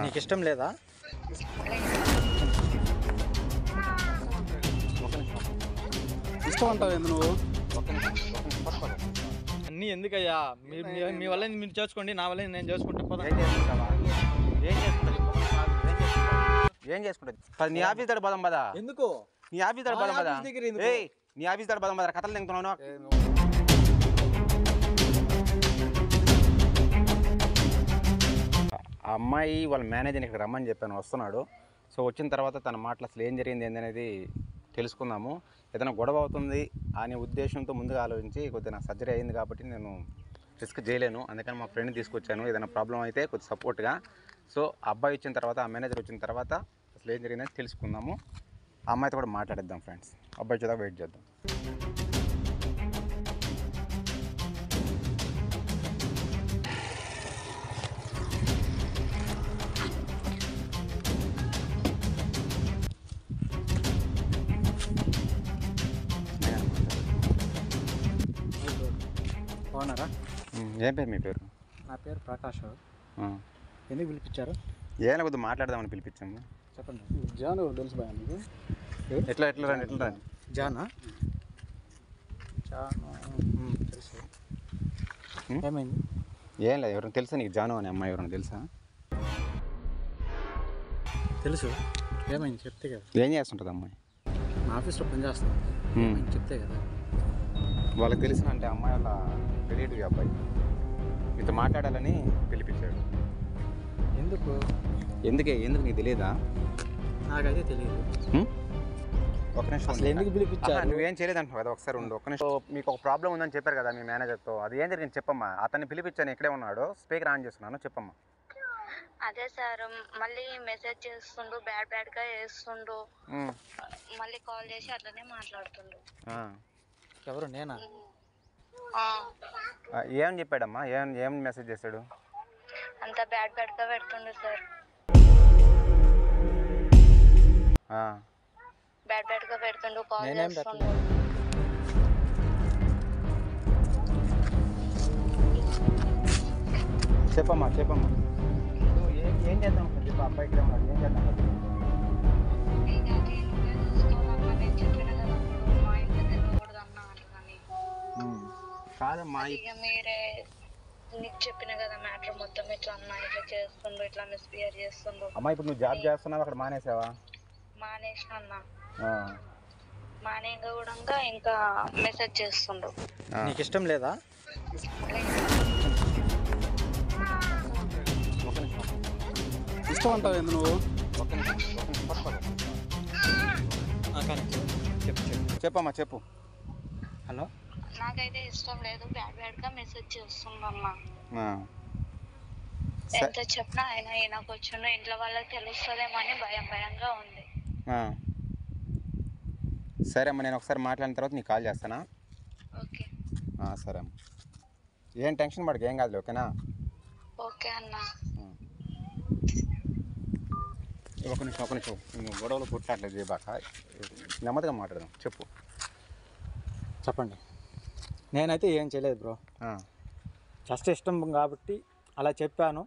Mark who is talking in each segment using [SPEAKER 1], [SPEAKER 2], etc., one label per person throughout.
[SPEAKER 1] నీకు ఇష్టం లేదా?
[SPEAKER 2] ఇష్టం అంటావు ఏంది నువ్వు?
[SPEAKER 1] అన్నీ ఎందుకయ్యా? మీ వల్ల మీరు చేసుకోండి, నా వల్ల నేను చేసుకుంటా.
[SPEAKER 3] ఏం చేసుకుంటా? నీ ఆఫీస్ దగ్గర పోదాం పదా.
[SPEAKER 1] ఎందుకు?
[SPEAKER 3] నీ ఆఫీస్ దగ్గర పోదాం పదా. నీ ఆఫీస్ దగ్గర పోదాం పదా. కథలు తింటున్నాను. ఆ అమ్మాయి వాళ్ళ మేనేజర్ని ఇక్కడ రమ్మని చెప్పాను, వస్తున్నాడు. సో వచ్చిన తర్వాత తన మాటలు అసలు ఏం జరిగింది ఏందనేది తెలుసుకుందాము. ఏదైనా గొడవ అవుతుంది అనే ఉద్దేశంతో ముందుగా ఆలోచించి కొద్దిగా నాకు సర్జరీ అయింది కాబట్టి నేను రిస్క్ చేయలేను, అందుకని మా ఫ్రెండ్ని తీసుకొచ్చాను ఏదైనా ప్రాబ్లం అయితే కొద్ది సపోర్ట్గా. సో అబ్బాయి వచ్చిన తర్వాత, ఆ మేనేజర్ వచ్చిన తర్వాత అసలు ఏం జరిగిందని తెలుసుకుందాము. ఆ అమ్మాయితో కూడా మాట్లాడిద్దాం ఫ్రెండ్స్. అబ్బాయి వచ్చేదాకా వెయిట్ చేద్దాం.
[SPEAKER 1] బాగున్నారా?
[SPEAKER 3] ఏం పేరు మీ పేరు?
[SPEAKER 1] నా పేరు ప్రకాష్. ఎందుకు పిలిపించారు?
[SPEAKER 3] ఏమైనా కొద్దిగా మాట్లాడదామని పిలిపించాము.
[SPEAKER 1] చెప్పండి.
[SPEAKER 2] జాన్ ఎవరు తెలుసు భయ నీకు?
[SPEAKER 3] ఎట్లా రండి.
[SPEAKER 1] జానా? తెలుసు. ఏమైంది?
[SPEAKER 3] ఏం లేదు. ఎవరైనా తెలుసా నీకు? జాను అనే అమ్మాయి ఎవరైనా తెలుసా?
[SPEAKER 1] తెలుసు. ఏమైంది చెప్తే కదా.
[SPEAKER 3] ఏం చేస్తుంటుంది అమ్మాయి?
[SPEAKER 1] నా ఆఫీస్లో పని చేస్తుంది, చెప్తే కదా.
[SPEAKER 3] వాళ్ళకి తెలిసిన అంటే అమ్మాయి వాళ్ళ రిలేటివ్ అబ్బాయి మీతో మాట్లాడాలని పిలిపించాడు. ఎందుకు నీకు తెలియదా?
[SPEAKER 1] నాకైతే తెలియదు.
[SPEAKER 3] ఒక నిమిషం.
[SPEAKER 1] అసలు ఎందుకు పిలిపించారు?
[SPEAKER 3] నువ్వేం చేయలేదు అంటున్నావు కదా, ఒకసారి ఉండు. ఒక నిమిషం. మీకు ఒక ప్రాబ్లం ఉందని చెప్పారు కదా మీ మేనేజర్తో, అది ఏం జరిగింది చెప్పమ్మా. అతన్ని పిలిపించాను, ఇక్కడే ఉన్నాడు, స్పీకర్ ఆన్ చేస్తున్నాను, చెప్పమ్మా.
[SPEAKER 4] అదే సార్, మళ్ళీ మెసేజ్ చేస్తుండు, బ్యాడ్గా చేస్తుండు, మళ్ళీ కాల్ చేసి అట్లనే మాట్లాడుతుండు.
[SPEAKER 1] ఎవరు? నేనా?
[SPEAKER 3] ఏమని చెప్పాడమ్మా? ఏం మెసేజ్ చేశాడు?
[SPEAKER 4] అంత బ్యాడ్గా పెడుతుండు సార్. బ్యాడ్గా పెడుతుండు, కాల్ చేస్తుండు.
[SPEAKER 3] చెప్పమ్మా. ఏం చేద్దాం చెప్పు. అబ్బాయి ఇక్కడ ఉన్నాడు, ఏం చేద్దాం? కాదమ్మా,
[SPEAKER 4] మీరే నీకు చెప్పిన కదా మ్యాటర్ మొత్తం, ఇట్లా అన్నా ఇట్లా చేస్తుండు, ఇట్లా మిస్బిహేవ్ చేస్తుండు.
[SPEAKER 3] అమ్మా ఇప్పుడు నువ్వు జాబ్ చేస్తున్నావు, అక్కడ మానేసావా?
[SPEAKER 4] మానేసిన అన్న, మానేగా కూడా ఇంకా మెసేజ్ చేస్తుండు.
[SPEAKER 1] నీకు ఇష్టం లేదా?
[SPEAKER 2] ఇష్టం అంటావు ఏంది నువ్వు?
[SPEAKER 3] చెప్పమ్మా, చెప్పు.
[SPEAKER 1] హలో.
[SPEAKER 4] నాకైతే ఇష్టం లేదు, బ్యాడ్గా మెసేజ్ చేస్తుండన్నా. ఎంత చెప్పినా ఆయన ఈయనకు వచ్చిండు, ఇంట్లో వాళ్ళకి తెలుస్తుందేమని భయంగా ఉంది.
[SPEAKER 3] సరే అమ్మా, నేను ఒకసారి మాట్లాడిన తర్వాత నీకు కాల్ చేస్తానా?
[SPEAKER 4] ఓకే.
[SPEAKER 3] సరే అమ్మా, ఏం టెన్షన్ పడకు, ఏం కాదు, ఓకేనా?
[SPEAKER 4] ఓకే అన్న.
[SPEAKER 3] ఒక నిమిషం. నువ్వు గొడవలు పుట్టట్లేదు బాక, నెమ్మదిగా మాట్లాడదాం.
[SPEAKER 1] చెప్పండి. నేనైతే ఏం చేయలేదు బ్రో, జస్ట్ ఇష్టం కాబట్టి అలా చెప్పాను.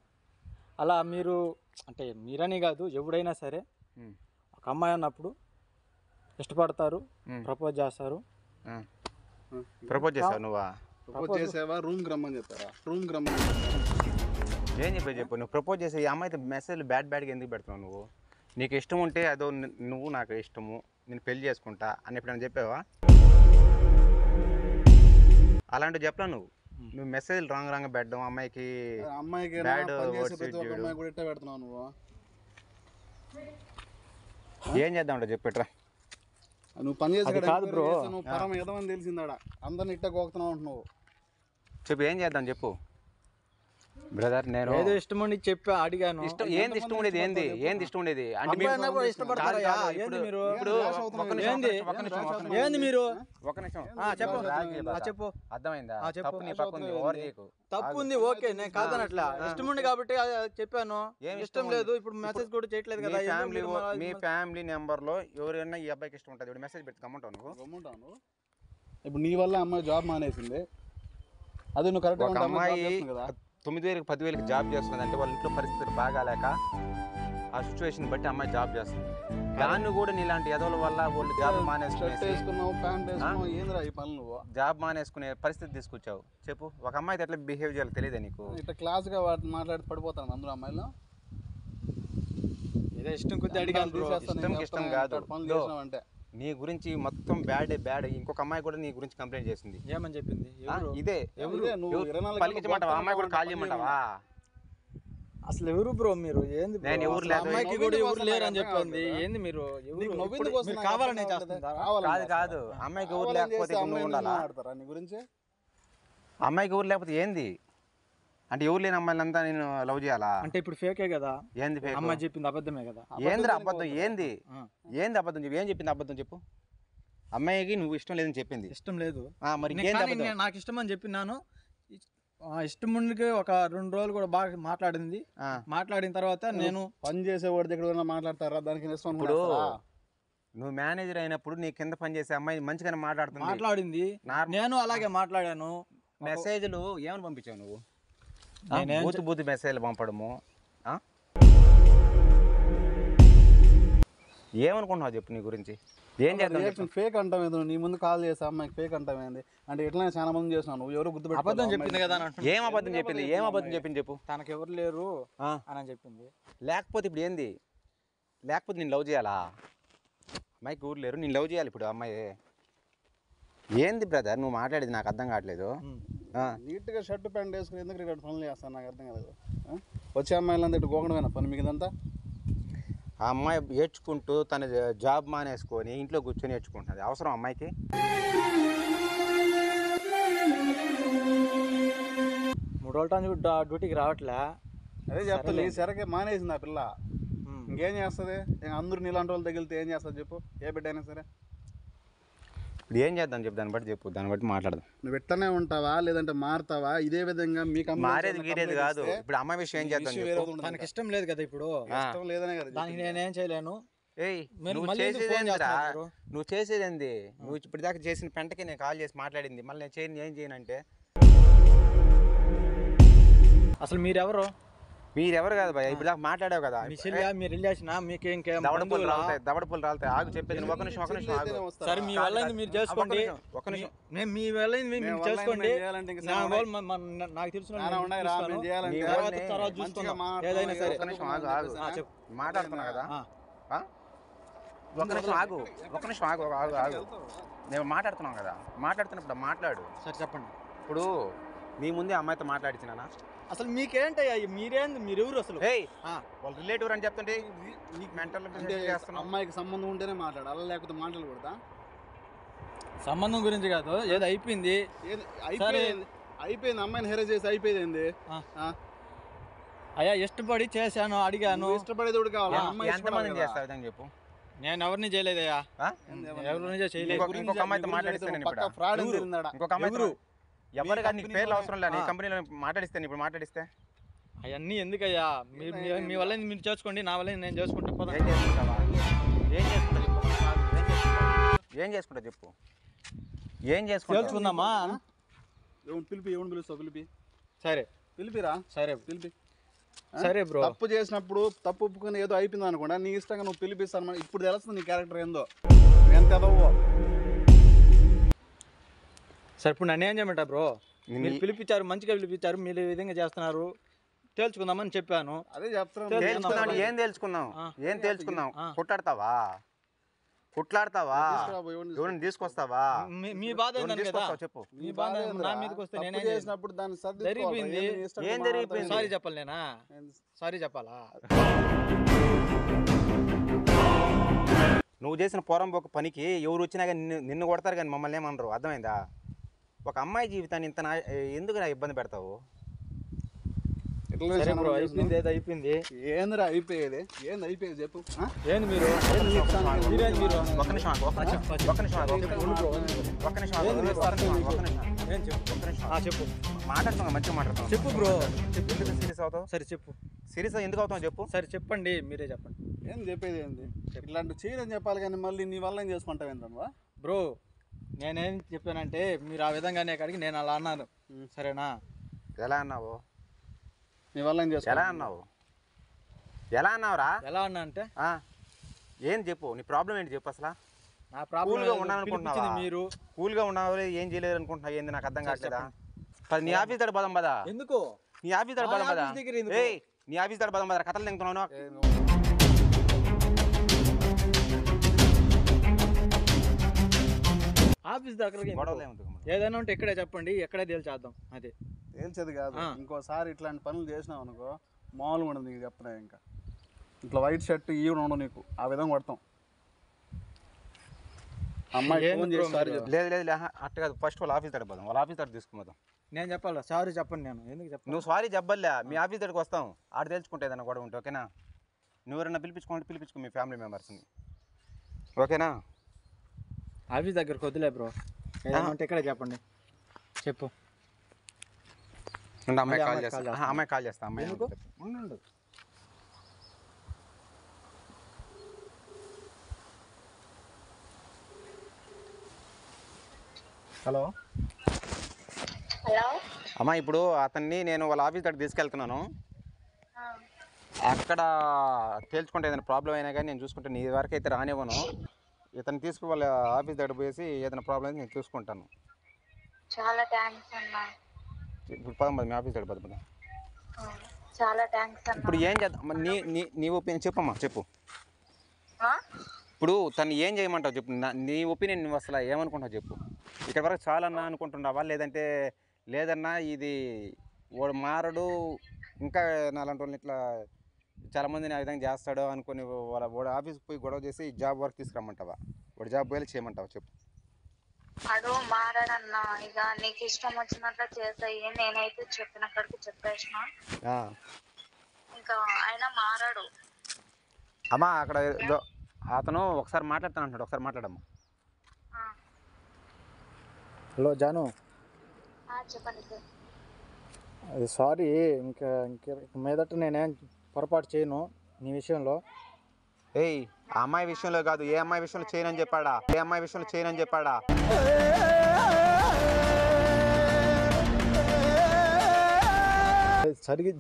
[SPEAKER 1] అలా మీరు అంటే మీరని కాదు, ఎవడైనా సరే ఒక అమ్మాయి అన్నప్పుడు ఇష్టపడతారు, ప్రపోజ్ చేస్తారు.
[SPEAKER 3] ప్రపోజ్ చేస్తావు నువ్వా?
[SPEAKER 2] ప్రపోజ్ చేసావా? రూమ్కి రమ్మని చెప్పారా?
[SPEAKER 3] ఏం చెప్పు. నువ్వు ప్రపోజ్ చేసే ఈ అమ్మాయితో మెసేజ్ బ్యాడ్గా ఎందుకు పెడుతున్నావు నువ్వు? నీకు ఇష్టం ఉంటే అదో, నువ్వు నాకు ఇష్టము, నేను పెళ్లి చేసుకుంటా అని ఎప్పుడైనా చెప్పావా? అలాంటివి చెప్పలా నువ్వు మెసేజ్ రాంగ్ పెట్టడం, అమ్మాయికి బ్యాడ్ వర్డ్స్
[SPEAKER 2] పెడుతున్నావు నువ్వు.
[SPEAKER 3] ఏం చేద్దాం చెప్పేట్రా.
[SPEAKER 2] నువ్వు పని చేసి
[SPEAKER 1] కాదు బ్రో,
[SPEAKER 2] నువ్వు పరమ ఎదమని తెలిసిందాడా, అందరిని ఇట్ట గోకుతున్నావు అంటున్నావు.
[SPEAKER 3] చెప్పు, ఏం చేద్దాం చెప్పు బ్రదర్. నేను
[SPEAKER 1] ఏదో ఇష్టం ఉండి చెప్పి అడిగాను.
[SPEAKER 3] ఏంది ఇష్టం ఉండేది? ఏంది ఇష్టం ఉండేది అంటే
[SPEAKER 1] మీరు
[SPEAKER 3] ఇష్టపడతారా?
[SPEAKER 1] ఏంది మీరు? చెప్పు.
[SPEAKER 3] అర్థమైందా?
[SPEAKER 1] తప్పు ఉంది, ఓకే, నేను కాదనట్లా. ఇష్టం ఉంది కాబట్టి చెప్పాను. ఇష్టం లేదు ఇప్పుడు మెసేజ్ కూడా చేయట్లేదు కదా.
[SPEAKER 3] మీ ఫ్యామిలీ నెంబర్ లో ఎవరైనా ఈ అబ్బాయికి ఇష్టం ఉంటుంది, ఇప్పుడు మెసేజ్ పెట్టి గమ్ముంటావు నువ్వు.
[SPEAKER 2] ఇప్పుడు నీ వల్ల అమ్మాయి జాబ్ మానేసింది, అది నువ్వు కరెక్ట్.
[SPEAKER 3] అమ్మాయి 9,000 10,000 జాబ్ చేస్తుంది అంటే వాళ్ళ ఇంట్లో పరిస్థితులు బాగాలేక ఆ సిచ్యువేషన్ బట్టి అమ్మాయి జాబ్ చేస్తుంది. దాన్ని కూడా నీలాంటి ఎదవల వల్ల వాళ్ళు జాబ్
[SPEAKER 2] వేసుకున్నావు, ప్యాంట్ వేసుకున్నావు, ఏందిరా ఈ పనులు నువ్వు?
[SPEAKER 3] జాబ్ మానేసుకునే పరిస్థితి తీసుకొచ్చావు. చెప్పు, ఒక అమ్మాయితో ఎట్లా బిహేవ్ చేయాలో తెలియదా నీకు?
[SPEAKER 2] ఇట్లా క్లాస్గా మాట్లాడి పడిపోతాను అందరూ అమ్మాయిలు.
[SPEAKER 1] ఏదో ఇష్టం కొద్ది అడిగాను.
[SPEAKER 3] ఇష్టం కాదు,
[SPEAKER 2] పనులు చేసినావు అంటే
[SPEAKER 3] నీ గురించి మొత్తం బ్యాడ్. ఇంకొక అమ్మాయి కూడా నీ గురించి కంప్లైంట్ చేసింది.
[SPEAKER 1] ఏమని చెప్పింది?
[SPEAKER 3] ఇదే పలికించమంటావా? అమ్మాయి కూడా కాల్ చేయమంటావా?
[SPEAKER 1] అసలు ఎవరు బ్రో మీరు? ఏంది
[SPEAKER 3] నేను ఎవరు లేదు,
[SPEAKER 1] అమ్మాయికి కూడా ఎవరు లేరు అని చెప్పింది. ఏంది మీరు కావాలనే చేస్తున్నారు?
[SPEAKER 3] కాదు, అమ్మాయికి ఎవరు లేకపోతే నువ్వు ఉండాలా?
[SPEAKER 2] నీ గురించి
[SPEAKER 3] అమ్మాయికి ఎవరు లేకపోతే ఏంది అంటే ఎవరు లేని అమ్మాయిలంతా నేను లవ్ చేయాలా?
[SPEAKER 1] అంటే ఇప్పుడు ఫేకే కదా.
[SPEAKER 3] ఏంది ఫేక్?
[SPEAKER 1] అమ్మాయి చెప్పింది అబద్ధమే కదా.
[SPEAKER 3] ఏంది అబద్ధం? ఏంది అబద్ధం చెప్పు. ఏం చెప్పింది అబద్ధం చెప్పు. అమ్మాయికి నువ్వు ఇష్టం లేదని చెప్పింది.
[SPEAKER 1] ఇష్టం లేదు
[SPEAKER 3] మరి
[SPEAKER 1] నాకు ఇష్టం అని చెప్పినాను. ఇష్టం ముందుకి ఒక 2 రోజులు కూడా బాగా మాట్లాడింది. మాట్లాడిన తర్వాత నేను
[SPEAKER 2] పని చేసేవాడి దగ్గర మాట్లాడతారా? దానికి
[SPEAKER 3] ఇప్పుడు నువ్వు మేనేజర్ అయినప్పుడు నీ కింద పని చేసే అమ్మాయి మంచిగానే
[SPEAKER 1] మాట్లాడింది. నేను అలాగే మాట్లాడాను.
[SPEAKER 3] మెసేజ్లు ఏమని పంపించావు నువ్వు? బూతు మెసేజ్లు పంపడము ఏమనుకుంటున్నావు చెప్పు నీ గురించి? ఏం చేద్దాం?
[SPEAKER 2] ఫేక్ అంటావు. నీ ముందు కాల్ చేసా అమ్మాయికి ఫేక్ అంటావేంది అంటే ఎట్లా చాలా మంది చేసినావు. నువ్వు ఎవరు గుర్తుపెట్టు?
[SPEAKER 1] అబద్ధం చెప్పింది కదా.
[SPEAKER 3] ఏం అబద్ధం చెప్పింది? ఏం అబద్ధం చెప్పింది చెప్పు.
[SPEAKER 1] తనకు ఎవరు లేరు అని చెప్పింది.
[SPEAKER 3] లేకపోతే ఇప్పుడు ఏంది? లేకపోతే నేను లవ్ చేయాలా? అమ్మాయికి ఊరు లేరు, నేను లవ్ చేయాలి ఇప్పుడు అమ్మాయి. ఏంది బ్రదర్ నువ్వు మాట్లాడేది? నాకు అర్థం కావట్లేదు.
[SPEAKER 2] నీట్గా షర్ట్ ప్యాంట్ వేసుకుని ఎందుకు ఇక్కడ పనులు చేస్తాను నాకు అర్థం కాలేదు. వచ్చే అమ్మాయిలంతా ఇటు గోకడమేనా పని మీదంతా?
[SPEAKER 3] ఆ అమ్మాయి ఏడ్చుకుంటూ తన జాబ్ మానేసుకొని ఇంట్లో కూర్చొని ఏడ్చుకుంటుంది. అవసరం అమ్మాయికి?
[SPEAKER 1] 3 రోజుల డ్యూటీకి రావట్లే.
[SPEAKER 2] అదే చెప్తాను, ఈ సరకే మానేసింది ఆ పిల్ల. ఇంకేం చేస్తుంది? అందరూ నీలాంటి వాళ్ళు తగిలితే ఏం చేస్తుంది చెప్పు? ఏ బిడ్డ అయినా సరే.
[SPEAKER 3] ఇప్పుడు ఏం చేద్దాం చెప్పు, దాన్ని బట్టి చెప్పు, దాన్ని బట్టి మాట్లాడదాం.
[SPEAKER 2] నువ్వు ఎట్టనే ఉంటావా లేదంటే మారుతావా? ఇదే విధంగా మీకు
[SPEAKER 3] మారేది గీరేది కాదు. ఇప్పుడు అమ్మాయి విషయం ఏం చేద్దాం చెప్పు.
[SPEAKER 1] తనకి ఇష్టం లేదు కదా ఇప్పుడు.
[SPEAKER 2] ఇష్టం లేదనే కదా
[SPEAKER 1] దానికి నేనేం చేయలేను.
[SPEAKER 3] నువ్వు చేసేదేంది? నువ్వు ఇప్పటిదాకా చేసిన పెంటకి నేను కాల్ చేసి మాట్లాడింది. మళ్ళీ నేను చేయను, ఏం చేయనంటే
[SPEAKER 1] అసలు మీరెవరు?
[SPEAKER 3] మీరెవరు కాదు భయ, ఇప్పుడు దాకా మాట్లాడావు కదా.
[SPEAKER 1] మీరు వెళ్ళేసిన మీకు ఇంకేం
[SPEAKER 3] దవడపూలు రాలుతాయి. ఆగు చెప్పేది. ఒక నిమిషం ఆగు.
[SPEAKER 1] సరే మీ వల్ల మీరు చేసుకోండి.
[SPEAKER 3] ఒక నిమిషం.
[SPEAKER 1] మేము మీ వల్ల మీరు చేసుకోండి. నాకు తెలిసిన ఏదైనా సరే.
[SPEAKER 3] ఒక నిమిషం ఆగు. మాట్లాడుతున్నా కదా. ఒక నిమిషం ఆగు. నేను మాట్లాడుతున్నాం కదా. మాట్లాడుతున్నప్పుడు మాట్లాడు.
[SPEAKER 1] సరే చెప్పండి.
[SPEAKER 3] ఇప్పుడు మీ ముందే అమ్మాయితో మాట్లాడించినా?
[SPEAKER 1] అసలు మీకేంటయ్యా? మీరెవరు అసలు?
[SPEAKER 3] వాళ్ళ రిలేటివ్ అని చెప్తుంటే మెంటల్
[SPEAKER 2] అమ్మాయికి సంబంధం ఉంటేనే మాట్లాడాలి, లేకపోతే మాట్లాడకూడదా?
[SPEAKER 1] సంబంధం గురించి కాదు, ఏదో అయిపోయింది.
[SPEAKER 2] అయిపోయింది అమ్మాయిని హెరేజ్ చేసి అయిపోయింది.
[SPEAKER 1] అయ్యా ఇష్టపడి చేశాను, అడిగాను.
[SPEAKER 2] ఇష్టపడేది కావాలి.
[SPEAKER 3] ఎంతమంది చేస్తావు చెప్పు.
[SPEAKER 1] నేను ఎవరిని చేయలేదయ్యా. ఎవరిని చేయలేదు.
[SPEAKER 3] ఇంకొక అమ్మాయితో మాట్లాడిస్తే ఇంకొక అమ్మాయి ఎవరు కానీ నీకు పేర్లు అవసరం లేదు. నీ కంపెనీలో మాట్లాడిస్తే ఇప్పుడు మాట్లాడిస్తే
[SPEAKER 1] అవన్నీ ఎందుకయ్యా? మీ వల్ల మీరు చేసుకోండి, నా వల్ల నేను చేసుకుంటా.
[SPEAKER 3] ఏం చేసుకుంటా చెప్పు. ఏం
[SPEAKER 1] చేసుకుందామా?
[SPEAKER 2] పిలిపి.
[SPEAKER 1] సరే
[SPEAKER 2] పిలిపిరా.
[SPEAKER 1] సరే
[SPEAKER 2] పిలిపి.
[SPEAKER 1] సరే బ్రో.
[SPEAKER 2] తప్పు చేసినప్పుడు తప్పు ఒప్పుకొని ఏదో అయిపోయింది అనుకోండి, నీ ఇష్టంగా నువ్వు పిలిపిస్తాను. ఇప్పుడు తెలుస్తుంది నీ క్యారెక్టర్ ఏందో, ఎంత ఎదవో.
[SPEAKER 1] సరే ఇప్పుడు నన్ను ఏం చేయమంటా బ్రో? మీరు పిలిపించారు, మంచిగా పిలిపించారు, మీరు ఈ విధంగా చేస్తున్నారు, తేల్చుకుందామని చెప్పాను.
[SPEAKER 2] అదే చెప్తున్నాను.
[SPEAKER 3] ఏం తేల్చుకుందాం? కొట్లాడతావా? ఎవరిని తీసుకొస్తావా?
[SPEAKER 1] మీ బాధ
[SPEAKER 3] చెప్పు.
[SPEAKER 1] మీ బాధ నా మీదకి వస్తే నేనే
[SPEAKER 2] చేసినప్పుడు దాన్ని
[SPEAKER 1] జరిగిపోయింది.
[SPEAKER 3] ఏం జరిగిపోయింది?
[SPEAKER 1] సారీ చెప్పాలి నేనా? సారీ చెప్పాలా?
[SPEAKER 3] నువ్వు చేసిన పోరంబోక పనికి ఎవరు వచ్చినా కానీ నిన్ను కొడతారు కానీ మమ్మల్ని ఏమనరు. అర్థమైందా? ఒక అమ్మాయి జీవితాన్ని ఇంత ఎందుకు ఇబ్బంది పెడతావు?
[SPEAKER 1] అయిపోయింది.
[SPEAKER 2] ఏందిరా అయిపోయేది? ఏంది అయిపోయేది చెప్పు.
[SPEAKER 1] ఏంది మీరు?
[SPEAKER 3] ఒక్క నిమిషం
[SPEAKER 1] చెప్పు.
[SPEAKER 3] మాట్లాడుతున్నా, మంచిగా మాట్లాడుతాం.
[SPEAKER 1] చెప్పు బ్రో.
[SPEAKER 3] ఎందుకు సీరియస్ అవుతావు?
[SPEAKER 1] సరే చెప్పు.
[SPEAKER 3] సీరియస్ ఎందుకు అవుతావు చెప్పు.
[SPEAKER 1] సరే చెప్పండి, మీరే చెప్పండి.
[SPEAKER 2] ఏం చెప్పేది ఏంది? ఇట్లాంటి చేయని చెప్పాలి కానీ మళ్ళీ నీ వల్ల ఏం చేసుకుంటావు ఏంటమ్మా?
[SPEAKER 1] బ్రో నేనేం చెప్పానంటే మీరు ఆ విధంగానే కాడికి నేను అలా అన్నాను. సరేనా?
[SPEAKER 3] ఎలా అన్నావు?
[SPEAKER 2] నీ వల్ల ఏం చేసుకో.
[SPEAKER 3] ఎలా అన్నావురా?
[SPEAKER 1] ఎలా అన్నా అంటే
[SPEAKER 3] ఏం చెప్పు, నీ ప్రాబ్లం ఏంటి చెప్పు అసలు.
[SPEAKER 1] నా ప్రాబ్లం
[SPEAKER 3] కూల్గా ఉన్నాను అనుకుంటున్నావా?
[SPEAKER 1] మీరు
[SPEAKER 3] కూల్గా ఉన్నావు, ఏం చేయలేదు అనుకుంటున్నావు, ఏంది నాకు అర్థం కావట్లేదా? నీ ఆఫీస్ దగ్గర పోదాం పదా.
[SPEAKER 1] ఎందుకు
[SPEAKER 3] నీ ఆఫీస్ దగ్గర పోదాం పదా. ఏయ్ నీ ఆఫీస్ దగ్గర పోదాం పదా, కథలు తింటున్నావు.
[SPEAKER 1] ఆఫీస్ దగ్గరకి ఏదైనా ఉంటే ఇక్కడే చెప్పండి, ఎక్కడే తేల్చేద్దాం. అదే
[SPEAKER 2] తేల్చేది కాదు, ఇంకోసారి ఇట్లాంటి పనులు చేసినావు అనుకో మామూలుగా ఉండదు నీకు చెప్తున్నా. ఇంకా ఇట్లా వైట్ షర్ట్ ఈవెన్ ఉండవు నీకు, ఆ విధంగా కొడతాం. అమ్మాయి ఫోన్ చేసి సారీ చెప్పు.
[SPEAKER 3] లేదు అట్ట కాదు, ఫస్ట్ వాళ్ళ ఆఫీస్ దగ్గర పోదాం, వాళ్ళ ఆఫీస్ దగ్గర తీసుకుపోదాం.
[SPEAKER 1] నేను చెప్పాలా? సారీ చెప్పండి. నేను ఎందుకు చెప్పను?
[SPEAKER 3] నువ్వు సారీ చెప్పలే, మీ ఆఫీస్ దగ్గరికి వస్తాం, ఆడ తెలుసుకుంటే ఏదైనా గొడవ ఉంటే ఓకేనా. నువ్వెవరన్నా పిలిపించుకో మీ ఫ్యామిలీ మెంబర్స్ని, ఓకేనా.
[SPEAKER 1] ఆఫీస్ దగ్గరకు వద్దులే బ్రో, ఏదైనా ఉంటే ఇక్కడే చెప్పండి. చెప్పు.
[SPEAKER 3] అమ్మాయి కాల్ చేస్తా. అమ్మాయి
[SPEAKER 1] ఉండు.
[SPEAKER 2] హలో
[SPEAKER 3] అమ్మా, ఇప్పుడు అతన్ని నేను వాళ్ళ ఆఫీస్ దగ్గర తీసుకెళ్తున్నాను. అక్కడ తేల్చుకుంటే ఏదైనా ప్రాబ్లం అయినా కానీ నేను చూసుకుంటే, నీ వరకు అయితే రానివ్వను. ఇతను తీసుకు వాళ్ళ ఆఫీస్ దగ్గర పోయేసి ఏదైనా ప్రాబ్లం అయితే నేను చూసుకుంటాను.
[SPEAKER 4] చాలా థ్యాంక్స్ అన్నా.
[SPEAKER 3] ఇప్పుడు పదం మీ ఆఫీస్ దగ్గర పద.
[SPEAKER 4] చాలా థ్యాంక్స్ అన్నా.
[SPEAKER 3] ఇప్పుడు ఏం చేద్దాం? నీ ఒపీనియన్ చెప్పమ్మా, చెప్పు. ఇప్పుడు తను ఏం చేయమంటావు చెప్పు. నీ ఒపీనియన్ నువ్వు అసలు ఏమనుకుంటావు చెప్పు. ఇక్కడ వరకు చాలన్నా అనుకుంటున్నావా, లేదన్నా ఇది వాడు మారడు, ఇంకా నాలాంటి వాళ్ళని ఇట్లా చాలామందిని ఆ విధంగా చేస్తాడు అనుకుని వాడు ఆఫీస్కి పోయి గొడవ చేసి జాబ్ వర్క్ తీసుకురమ్మంటావా? వాడు జాబ్ పోయి చేయమంటావా చెప్పు.
[SPEAKER 4] అడు మారాడన్నా, ఇక నీకు ఇష్టం వచ్చినట్లు చేసాయి. నేనైతే చెప్పినక్కడికి చెప్పేసిన, ఇంకా ఆయన మారాడు.
[SPEAKER 3] అమ్మా అక్కడ అతను ఒకసారి మాట్లాడతాను అంటున్నాడు, ఒకసారి మాట్లాడమ్మా.
[SPEAKER 1] హలో జాను,
[SPEAKER 4] చెప్పండి సార్.
[SPEAKER 1] అది సారీ, ఇంకా మీదట నేనేం పొరపాటు చేయను నీ విషయంలో.
[SPEAKER 3] ఏయ్ ఆ అమ్మాయి విషయంలో కాదు, ఏ అమ్మాయి విషయంలో చేయనని చెప్పాడా?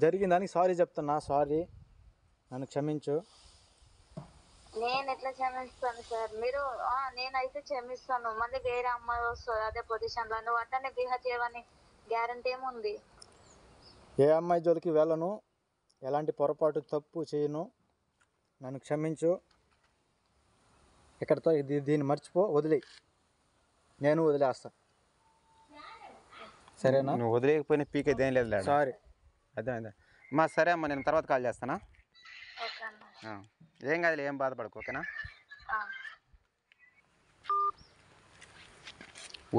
[SPEAKER 1] జరిగిన దానికి సారీ చెప్తున్నా. సారీ, నన్ను క్షమించు.
[SPEAKER 4] నేను ఎట్లా క్షమిస్తాను సార్? మీరు నేనైతే క్షమిస్తాను. మళ్ళీ వేరే అమ్మాయి వస్తుంది అదే పొజిషన్ లో, నువ్వు అట్లనే బిహేవ్ చేయవని గ్యారంటీ ఏముంది?
[SPEAKER 1] ఏ అమ్మాయి జోలికి వెళ్ళను, ఎలాంటి పొరపాటు తప్పు చేయను. నన్ను క్షమించు. ఇక్కడితో దీన్ని మర్చిపో, వదిలే. నేను వదిలేస్తా, సరేనా?
[SPEAKER 3] నువ్వు వదిలేకపోయినా పీకే దేని లేదు.
[SPEAKER 1] సారీ.
[SPEAKER 3] అర్థమైందా అమ్మా? సరే అమ్మా, నేను తర్వాత కాల్ చేస్తానా? ఏం కాదులే, ఏం బాధపడకు, ఓకేనా.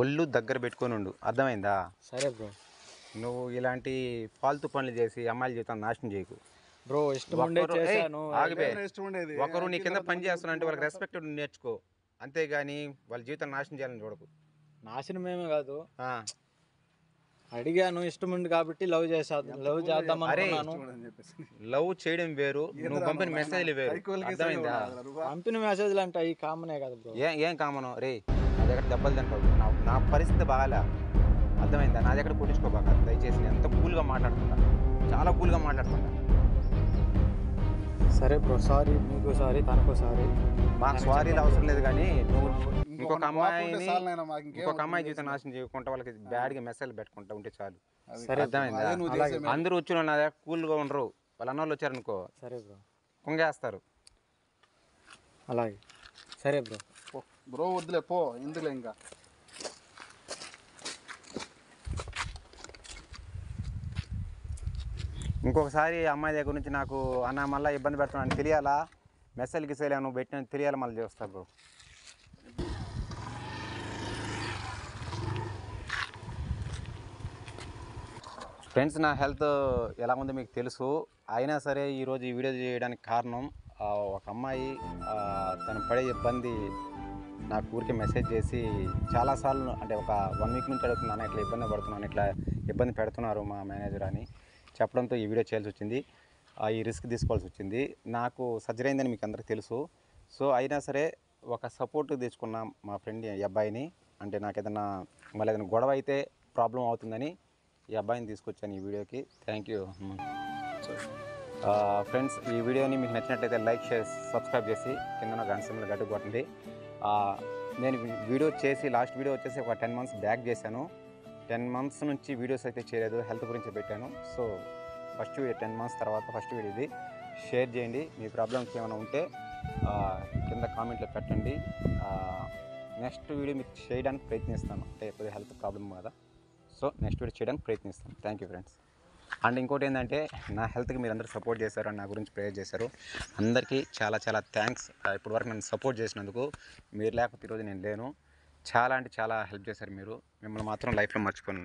[SPEAKER 3] ఒళ్ళు దగ్గర పెట్టుకొని ఉండు, అర్థమైందా?
[SPEAKER 1] సరే బ్రో.
[SPEAKER 3] నువ్వు ఇలాంటి ఫాల్తూ పనులు చేసి అమ్మాయిల జీవితాన్ని నాశనం చేయకు
[SPEAKER 1] బ్రో.
[SPEAKER 3] ఒకరు నీ కింద పని చేస్తున్నా వాళ్ళకి రెస్పెక్ట్ నేర్చుకో, అంతేగాని వాళ్ళ జీవితాన్ని నాశనం చేయాలని చూడకు.
[SPEAKER 1] నాశనమేమే కాదు, అడిగాను, ఇష్టం ఉంది కాబట్టి లవ్ చేద్దాం అనుకున్నాను.
[SPEAKER 3] లవ్ చేయడం వేరు, నువ్వు పంపిన మెసేజ్లు వేరు, అర్థమైందా?
[SPEAKER 1] పంపిన మెసేజ్లు అంటే అవి కామనే కదా బ్రో.
[SPEAKER 3] ఏం కామను రే, నా దగ్గర దెబ్బలు తింటావు. నా పరిస్థితి బాగాలే, అర్థమైందా? నా దగ్గర కొట్టించుకోబాక దయచేసి. ఎంత కూల్గా మాట్లాడుతుందా, చాలా కూల్గా మాట్లాడుతుందా.
[SPEAKER 1] సరే బ్రో, సారీ. మీకు సారీ, తనకు సారీ.
[SPEAKER 3] మాకు సారీలు అవసరం లేదు, కానీ నువ్వు ఇంకొక అమ్మాయి జీవితం నాశనం చేయకుండా వాళ్ళకి బ్యాడ్గా మెసేజ్ పెట్టుకుంటా ఉంటే చాలు, అర్థమైందా? అందరూ వచ్చి నా దగ్గర కూల్గా ఉండరు, వాళ్ళ అన్న వాళ్ళు వచ్చారనుకో
[SPEAKER 1] సరే బ్రో
[SPEAKER 3] కుంగేస్తారు.
[SPEAKER 1] అలాగే సరే బ్రో.
[SPEAKER 2] బ్రో వద్దులే పో, ఎందుకులే ఇంకా.
[SPEAKER 3] ఇంకొకసారి అమ్మాయి దగ్గర నుంచి నాకు అన్న మళ్ళీ ఇబ్బంది పెడుతున్నాను తెలియాలా, మెసేజ్కి గిసేలా నువ్వు పెట్టిన తెలియాలి, మళ్ళీ చేస్తా బ్రో. ఫ్రెండ్స్, నా హెల్త్ ఎలా ఉందో మీకు తెలుసు. అయినా సరే ఈరోజు ఈ వీడియో చేయడానికి కారణం ఒక అమ్మాయి తను పడే ఇబ్బంది నాకు ఊరికి మెసేజ్ చేసి చాలాసార్లు, అంటే ఒక 1 వీక్ నుంచి అడుగుతున్నాను, ఇట్లా ఇబ్బంది పడుతున్నాను, ఇట్లా ఇబ్బంది పెడుతున్నారు మా మేనేజర్ అని చెప్పడంతో ఈ వీడియో చేయాల్సి వచ్చింది. ఈ రిస్క్ తీసుకోవాల్సి వచ్చింది. నాకు సర్జరీ అయిందని మీకు అందరికీ తెలుసు. సో అయినా సరే ఒక సపోర్ట్ తెచ్చుకున్న మా ఫ్రెండ్ ఈ అబ్బాయిని, అంటే నాకు ఏదైనా మళ్ళీ ఏదైనా గొడవ అయితే ప్రాబ్లం అవుతుందని ఈ అబ్బాయిని తీసుకొచ్చాను ఈ వీడియోకి. Thank you. ఫ్రెండ్స్, ఈ వీడియోని మీకు నచ్చినట్లయితే లైక్, షేర్, సబ్స్క్రైబ్ చేసి కింద గంట సింబల్ గట్టు కొట్టండి. నేను వీడియో చేసి లాస్ట్ వీడియో వచ్చేసి ఒక 10 months బ్యాక్ చేశాను. 10 months నుంచి వీడియోస్ అయితే చేయలేదు, హెల్త్ గురించి పెట్టాను. సో ఫస్ట్ వీడియో 10 months తర్వాత ఫస్ట్ వీడియో ఇది. షేర్ చేయండి. మీ ప్రాబ్లమ్స్ ఏమైనా ఉంటే కింద కామెంట్లో పెట్టండి. నెక్స్ట్ వీడియో మీకు చేయడానికి ప్రయత్నిస్తాను. అంటే కొద్దిగా హెల్త్ ప్రాబ్లమ్ కదా, సో నెక్స్ట్ వీడియో చేయడానికి ప్రయత్నిస్తాను. Thank you friends. అండ్ ఇంకోటి ఏంటంటే, నా హెల్త్కి మీరు అందరూ సపోర్ట్ చేశారు అండ్ నా గురించి ప్రేయర్ చేశారు. అందరికీ చాలా చాలా థ్యాంక్స్. ఇప్పటివరకు నన్ను సపోర్ట్ చేసినందుకు. మీరు లేకపోతే ఈరోజు నేను లేను. చాలా అంటే చాలా హెల్ప్ చేశారు మీరు. మిమ్మల్ని మాత్రం లైఫ్లో మర్చిపోను.